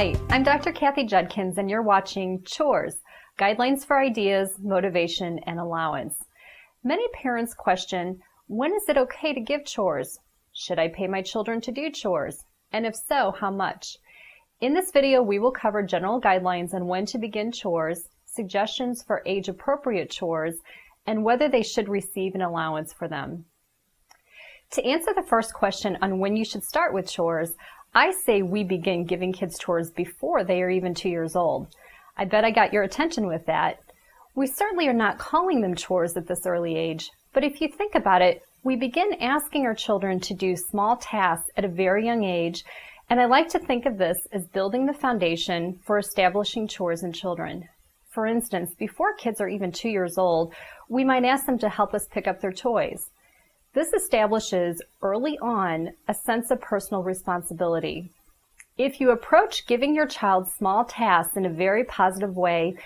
Hi, I'm Dr. Kathy Judkins, and you're watching Chores, Guidelines for Ideas, Motivation, and Allowance. Many parents question, when is it okay to give chores? Should I pay my children to do chores? And if so, how much? In this video, we will cover general guidelines on when to begin chores, suggestions for age-appropriate chores, and whether they should receive an allowance for them. To answer the first question on when you should start with chores, I say we begin giving kids chores before they are even 2 years old. I bet I got your attention with that. We certainly are not calling them chores at this early age, but if you think about it, we begin asking our children to do small tasks at a very young age, and I like to think of this as building the foundation for establishing chores in children. For instance, before kids are even 2 years old, we might ask them to help us pick up their toys. This establishes early on a sense of personal responsibility. If you approach giving your child small tasks in a very positive way,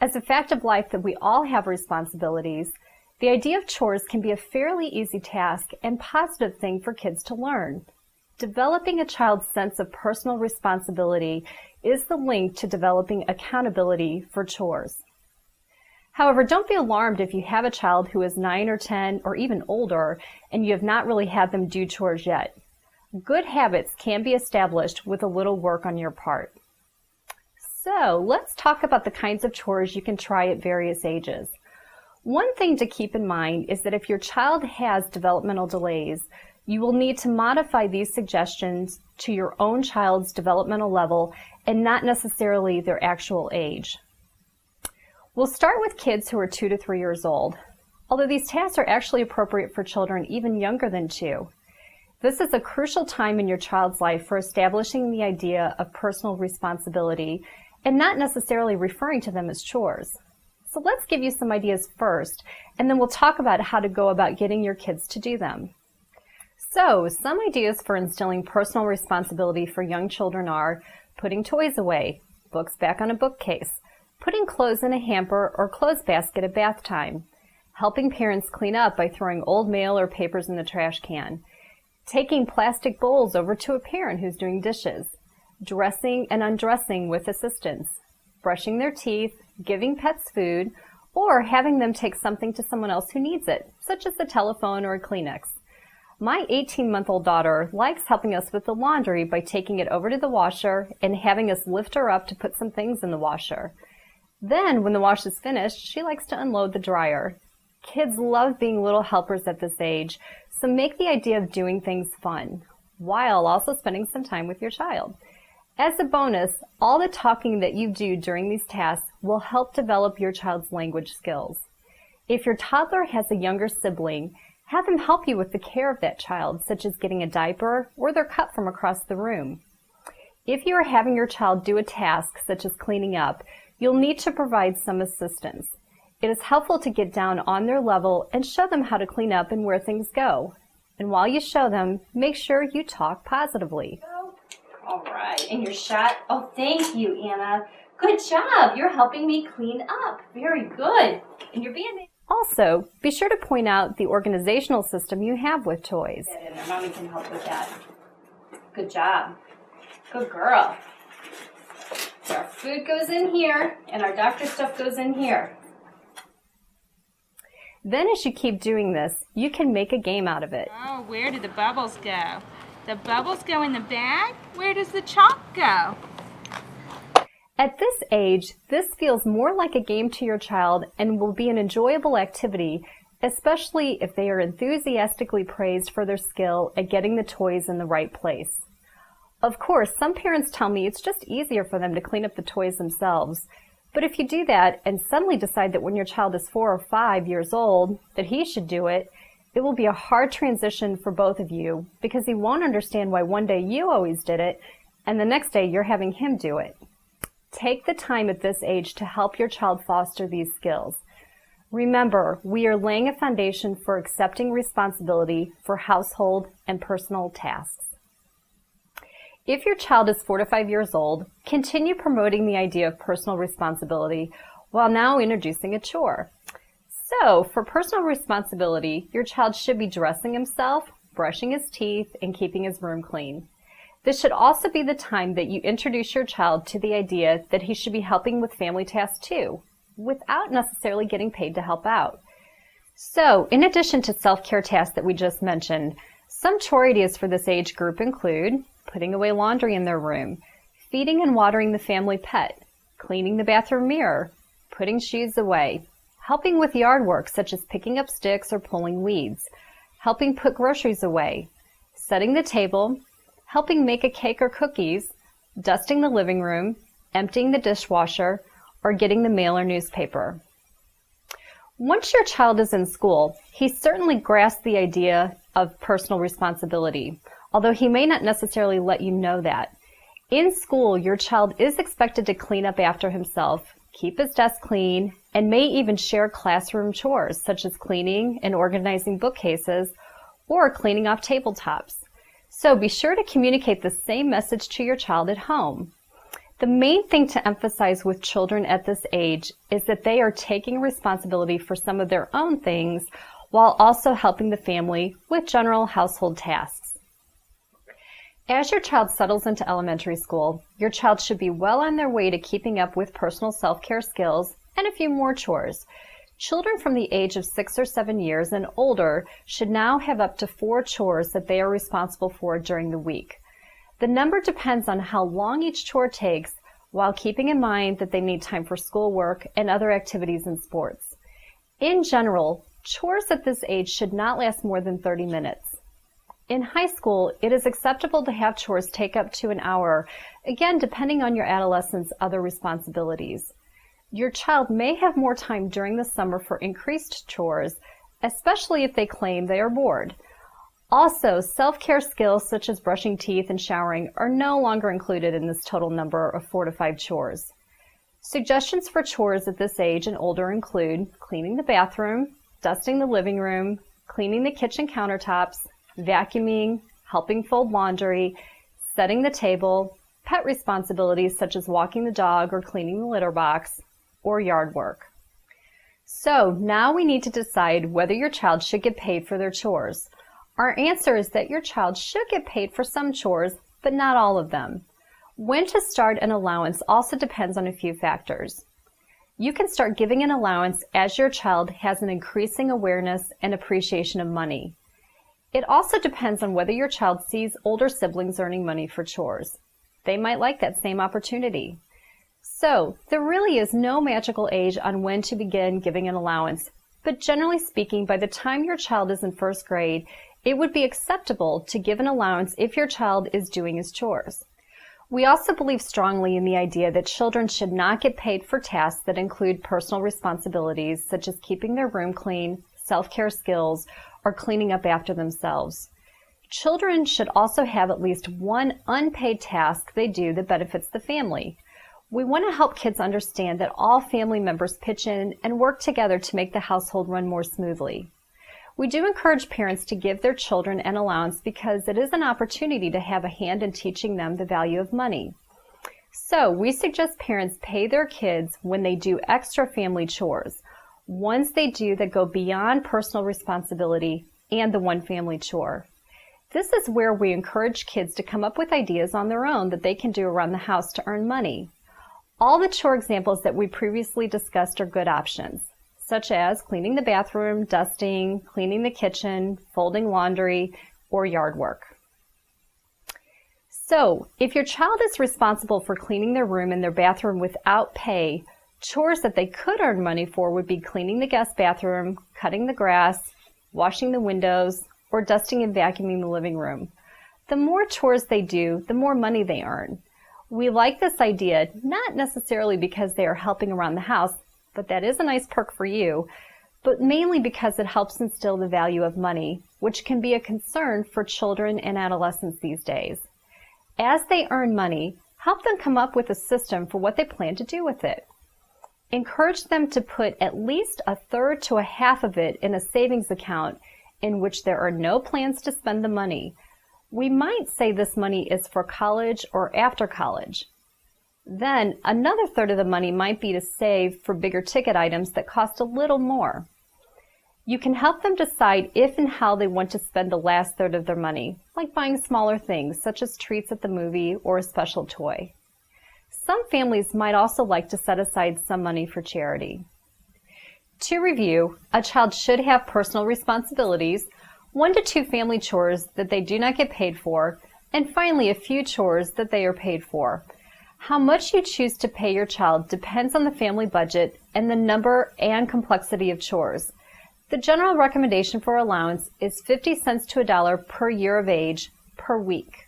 as a fact of life that we all have responsibilities, the idea of chores can be a fairly easy task and positive thing for kids to learn. Developing a child's sense of personal responsibility is the link to developing accountability for chores. However, don't be alarmed if you have a child who is 9 or 10 or even older and you have not really had them do chores yet. Good habits can be established with a little work on your part. So let's talk about the kinds of chores you can try at various ages. One thing to keep in mind is that if your child has developmental delays, you will need to modify these suggestions to your own child's developmental level and not necessarily their actual age. We'll start with kids who are 2 to 3 years old, although these tasks are actually appropriate for children even younger than 2. This is a crucial time in your child's life for establishing the idea of personal responsibility and not necessarily referring to them as chores. So let's give you some ideas first, and then we'll talk about how to go about getting your kids to do them. So, some ideas for instilling personal responsibility for young children are putting toys away, books back on a bookcase, putting clothes in a hamper or clothes basket at bath time, helping parents clean up by throwing old mail or papers in the trash can, taking plastic bowls over to a parent who's doing dishes, dressing and undressing with assistance, brushing their teeth, giving pets food, or having them take something to someone else who needs it, such as a telephone or a Kleenex. My 18-month-old daughter likes helping us with the laundry by taking it over to the washer and having us lift her up to put some things in the washer. Then, when the wash is finished, she likes to unload the dryer. Kids love being little helpers at this age, so make the idea of doing things fun, while also spending some time with your child. As a bonus, all the talking that you do during these tasks will help develop your child's language skills. If your toddler has a younger sibling, have them help you with the care of that child, such as getting a diaper or their cup from across the room. If you are having your child do a task, such as cleaning up, you'll need to provide some assistance. It is helpful to get down on their level and show them how to clean up and where things go. And while you show them, make sure you talk positively. All right, and your shot. Oh, thank you, Anna. Good job. You're helping me clean up. Very good. And you're being... Also, be sure to point out the organizational system you have with toys. Mommy can help with that. Good job. Good girl. So our food goes in here, and our doctor stuff goes in here. Then as you keep doing this, you can make a game out of it. Oh, where do the bubbles go? The bubbles go in the bag? Where does the chalk go? At this age, this feels more like a game to your child and will be an enjoyable activity, especially if they are enthusiastically praised for their skill at getting the toys in the right place. Of course, some parents tell me it's just easier for them to clean up the toys themselves. But if you do that and suddenly decide that when your child is 4 or 5 years old that he should do it, it will be a hard transition for both of you because he won't understand why one day you always did it and the next day you're having him do it. Take the time at this age to help your child foster these skills. Remember, we are laying a foundation for accepting responsibility for household and personal tasks. If your child is 4 to 5 years old, continue promoting the idea of personal responsibility while now introducing a chore. So, for personal responsibility, your child should be dressing himself, brushing his teeth, and keeping his room clean. This should also be the time that you introduce your child to the idea that he should be helping with family tasks too, without necessarily getting paid to help out. So, in addition to self-care tasks that we just mentioned, some chore ideas for this age group include putting away laundry in their room, feeding and watering the family pet, cleaning the bathroom mirror, putting shoes away, helping with yard work such as picking up sticks or pulling weeds, helping put groceries away, setting the table, helping make a cake or cookies, dusting the living room, emptying the dishwasher, or getting the mail or newspaper. Once your child is in school, he certainly grasps the idea of personal responsibility, although he may not necessarily let you know that. In school, your child is expected to clean up after himself, keep his desk clean, and may even share classroom chores such as cleaning and organizing bookcases or cleaning off tabletops. So be sure to communicate the same message to your child at home. The main thing to emphasize with children at this age is that they are taking responsibility for some of their own things while also helping the family with general household tasks. As your child settles into elementary school, your child should be well on their way to keeping up with personal self-care skills and a few more chores. Children from the age of 6 or 7 years and older should now have up to 4 chores that they are responsible for during the week. The number depends on how long each chore takes, while keeping in mind that they need time for schoolwork and other activities and sports. In general, chores at this age should not last more than 30 minutes. In high school, it is acceptable to have chores take up to an hour, again depending on your adolescent's other responsibilities. Your child may have more time during the summer for increased chores, especially if they claim they are bored. Also, self-care skills such as brushing teeth and showering are no longer included in this total number of 4 to 5 chores. Suggestions for chores at this age and older include cleaning the bathroom, dusting the living room, cleaning the kitchen countertops, vacuuming, helping fold laundry, setting the table, pet responsibilities such as walking the dog or cleaning the litter box, or yard work. So now we need to decide whether your child should get paid for their chores. Our answer is that your child should get paid for some chores, but not all of them. When to start an allowance also depends on a few factors. You can start giving an allowance as your child has an increasing awareness and appreciation of money. It also depends on whether your child sees older siblings earning money for chores. They might like that same opportunity. So, there really is no magical age on when to begin giving an allowance, but generally speaking, by the time your child is in first grade, it would be acceptable to give an allowance if your child is doing his chores. We also believe strongly in the idea that children should not get paid for tasks that include personal responsibilities such as keeping their room clean, self-care skills, or cleaning up after themselves. Children should also have at least one unpaid task they do that benefits the family. We want to help kids understand that all family members pitch in and work together to make the household run more smoothly. We do encourage parents to give their children an allowance because it is an opportunity to have a hand in teaching them the value of money. So we suggest parents pay their kids when they do extra family chores, ones they do that go beyond personal responsibility and the one family chore. This is where we encourage kids to come up with ideas on their own that they can do around the house to earn money. All the chore examples that we previously discussed are good options, such as cleaning the bathroom, dusting, cleaning the kitchen, folding laundry, or yard work. So, if your child is responsible for cleaning their room and their bathroom without pay, chores that they could earn money for would be cleaning the guest bathroom, cutting the grass, washing the windows, or dusting and vacuuming the living room. The more chores they do, the more money they earn. We like this idea, not necessarily because they are helping around the house, but that is a nice perk for you, but mainly because it helps instill the value of money, which can be a concern for children and adolescents these days. As they earn money, help them come up with a system for what they plan to do with it. Encourage them to put at least a third to a half of it in a savings account in which there are no plans to spend the money. We might say this money is for college or after college. Then another third of the money might be to save for bigger ticket items that cost a little more. You can help them decide if and how they want to spend the last third of their money, like buying smaller things such as treats at the movie or a special toy. Some families might also like to set aside some money for charity. To review, a child should have personal responsibilities, 1 to 2 family chores that they do not get paid for, and finally a few chores that they are paid for. How much you choose to pay your child depends on the family budget and the number and complexity of chores. The general recommendation for allowance is 50 cents to $1 per year of age per week.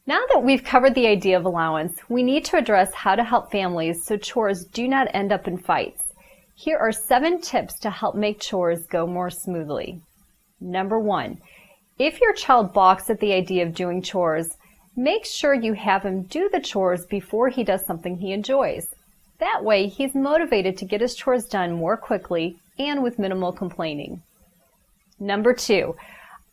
Now that we've covered the idea of allowance, we need to address how to help families so chores do not end up in fights. Here are 7 tips to help make chores go more smoothly. Number 1, if your child balks at the idea of doing chores, make sure you have him do the chores before he does something he enjoys. That way, he's motivated to get his chores done more quickly and with minimal complaining. Number 2,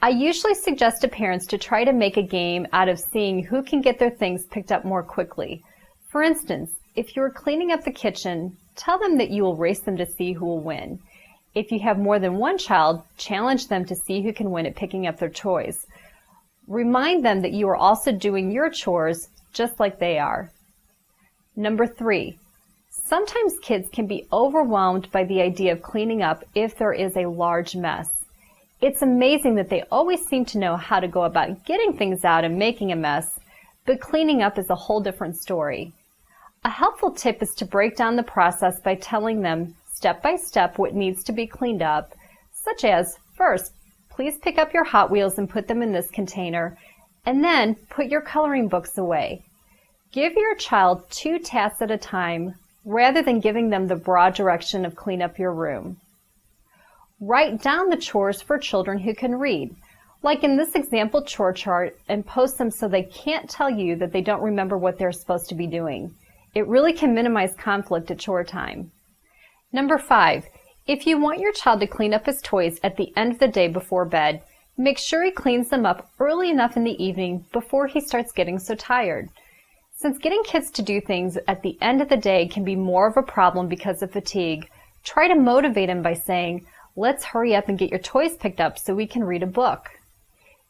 I usually suggest to parents to try to make a game out of seeing who can get their things picked up more quickly. For instance, if you're cleaning up the kitchen, tell them that you will race them to see who will win. If you have more than one child, challenge them to see who can win at picking up their toys. Remind them that you are also doing your chores just like they are. Number 3, sometimes kids can be overwhelmed by the idea of cleaning up if there is a large mess. It's amazing that they always seem to know how to go about getting things out and making a mess, but cleaning up is a whole different story. A helpful tip is to break down the process by telling them step by step what needs to be cleaned up, such as, first, please pick up your Hot Wheels and put them in this container, and then put your coloring books away. Give your child 2 tasks at a time, rather than giving them the broad direction of clean up your room. Write down the chores for children who can read, like in this example chore chart, and post them so they can't tell you that they don't remember what they're supposed to be doing. It really can minimize conflict at chore time. Number 5, if you want your child to clean up his toys at the end of the day before bed, make sure he cleans them up early enough in the evening before he starts getting so tired. Since getting kids to do things at the end of the day can be more of a problem because of fatigue, try to motivate him by saying, let's hurry up and get your toys picked up so we can read a book.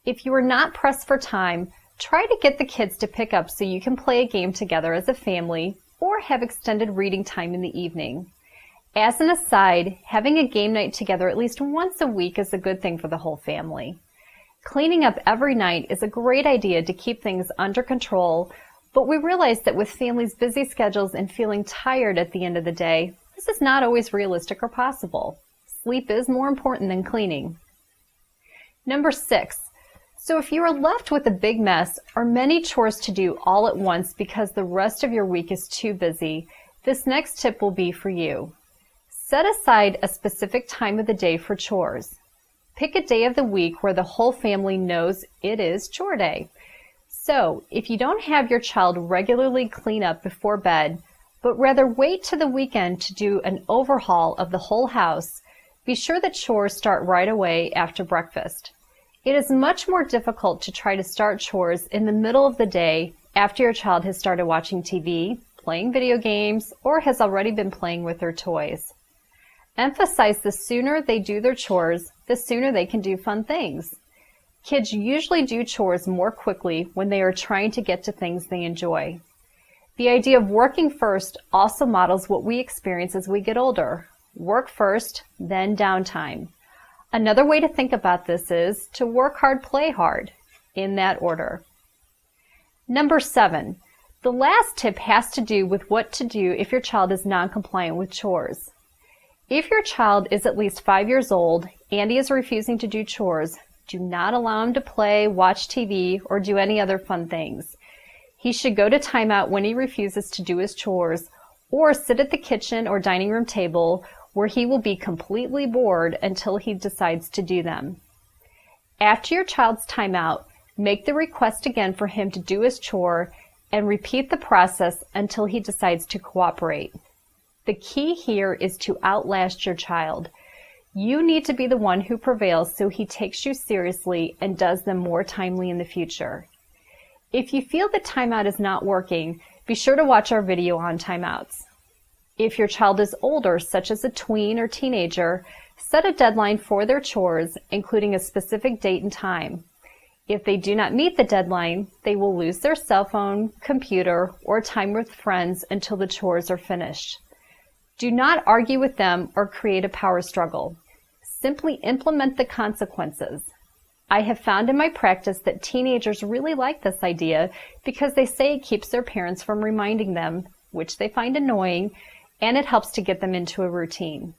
If you are not pressed for time, try to get the kids to pick up so you can play a game together as a family or have extended reading time in the evening. As an aside, having a game night together at least once a week is a good thing for the whole family. Cleaning up every night is a great idea to keep things under control, but we realize that with families' busy schedules and feeling tired at the end of the day, this is not always realistic or possible. Sleep is more important than cleaning. Number 6, so if you are left with a big mess or many chores to do all at once because the rest of your week is too busy, this next tip will be for you. Set aside a specific time of the day for chores. Pick a day of the week where the whole family knows it is chore day. So, if you don't have your child regularly clean up before bed, but rather wait to the weekend to do an overhaul of the whole house, be sure that chores start right away after breakfast. It is much more difficult to try to start chores in the middle of the day after your child has started watching TV, playing video games, or has already been playing with their toys. Emphasize the sooner they do their chores, the sooner they can do fun things. Kids usually do chores more quickly when they are trying to get to things they enjoy. The idea of working first also models what we experience as we get older. Work first, then downtime. Another way to think about this is to work hard, play hard, in that order. Number 7, the last tip has to do with what to do if your child is non-compliant with chores. If your child is at least 5 years old and he is refusing to do chores, do not allow him to play, watch TV, or do any other fun things. He should go to timeout when he refuses to do his chores, or sit at the kitchen or dining room table where he will be completely bored until he decides to do them. After your child's timeout, make the request again for him to do his chore and repeat the process until he decides to cooperate. The key here is to outlast your child. You need to be the one who prevails so he takes you seriously and does them more timely in the future. If you feel that timeout is not working, be sure to watch our video on timeouts. If your child is older, such as a tween or teenager, Set a deadline for their chores, including a specific date and time. If they do not meet the deadline, they will lose their cell phone, computer, or time with friends until the chores are finished. Do not argue with them or create a power struggle. Simply implement the consequences. I have found in my practice that teenagers really like this idea because they say it keeps their parents from reminding them, which they find annoying, and it helps to get them into a routine.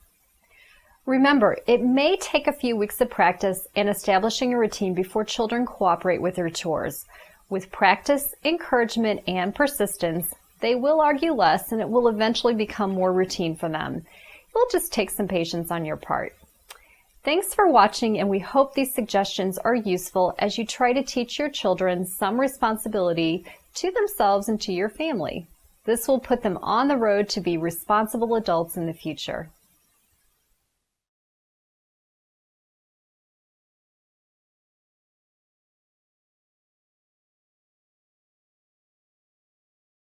Remember, it may take a few weeks of practice and establishing a routine before children cooperate with their chores. With practice, encouragement, and persistence, they will argue less and it will eventually become more routine for them. It will just take some patience on your part. Thanks for watching, and we hope these suggestions are useful as you try to teach your children some responsibility to themselves and to your family. This will put them on the road to be responsible adults in the future.